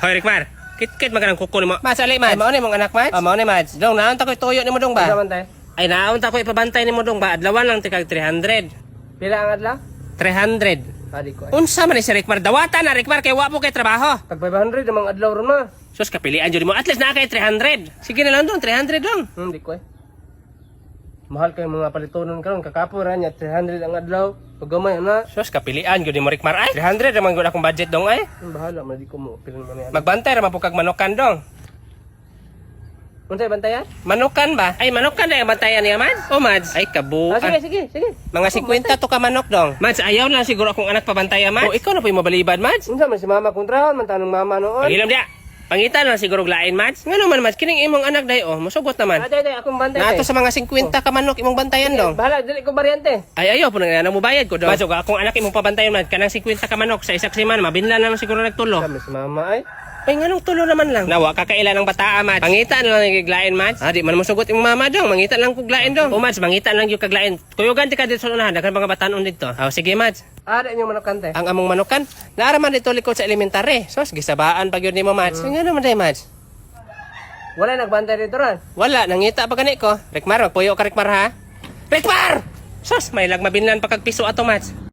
Hoy, Rikmar. Kit-kit maganang kuko mo. Mads, ali, Mads. Mao ni mong anak, Mads? Mao ni, Mads. Dong, naon ta ko'y tuyo ni mo, dong ba? Ay, naon ta ko'y ipabantay ni mo, dong ba? Adlawan lang tikag 300. Pila ang adlaw? 300. Adi ko. Unsa man ni si Rikmar? Dawata na, Rikmar, kay wa po kay trabaho. Tag 500 namang adlaw ron ma. Sus, kapilian jud mo. At least na kay 300. Sige na lang, dong. 300 dong. Di ko. Mahal kayo mga palitonon karon kakapo ra niya 300 ang adlaw. Pag gamay na. Sus, kapilian jud mo, Rikmar. Ay, 300 naman gud akong budget, dong, ay. Bahala man di ko mo pilan man yan. Magbantay ra man po kag manokan, dong. Unsay bantayan? Manokan ba? Ay, manokan na yung bantayan niya, Mads. O, Mads. Ay, kabuan. Sige. Mga 50 to ka manok, dong. Mads, ayaw na siguro akong anak pabantaya, Mads. O, ikaw na po yung mabalibad, Mads. Unsa man si mama kontrahon man tanong mama noon. Pangilam dia. Pangitan na siguro glain, Mads. Nga naman, Mads. Kining imong anak dayo, oh. Musugot naman. Day akong bantay. Nato sa mga 50 ka manok imong bantayan, dong. Bahala dili ko baryante. Ay, ayaw po na mo bayad ko, dong. Mads, akong anak imong pabantayan, Mads. Kanang 50 ka manok sa isak semana, mabinla na lang siguro nagtulo. Kami si mama ay. Ay, nga nung tulo naman lang. Nawa, kakailan ng bataa, Mads. Pangitan lang yung kaglain, Mads. Di man musugot yung mama, dong. Mangitan lang kuglain, dong. O, Mads, mangitan lang yung kaglain. Kuyugan ti ka dito sa unahan. Dagan mga batanon dito. Sige, Mads. Ada niyo manok kante. Ang among manukan, naaraman dito likod sa elementary. Sos, gisabaan pag yun ni mo, Mads. Nga naman day, Mads. Wala nagbantay dito ron. Wala, nangita pa gani ko. Rikmar, magpuyo ka, Rikmar, ha? Rikmar! Sos, may lag mabinlan pa kag piso ato, Mads.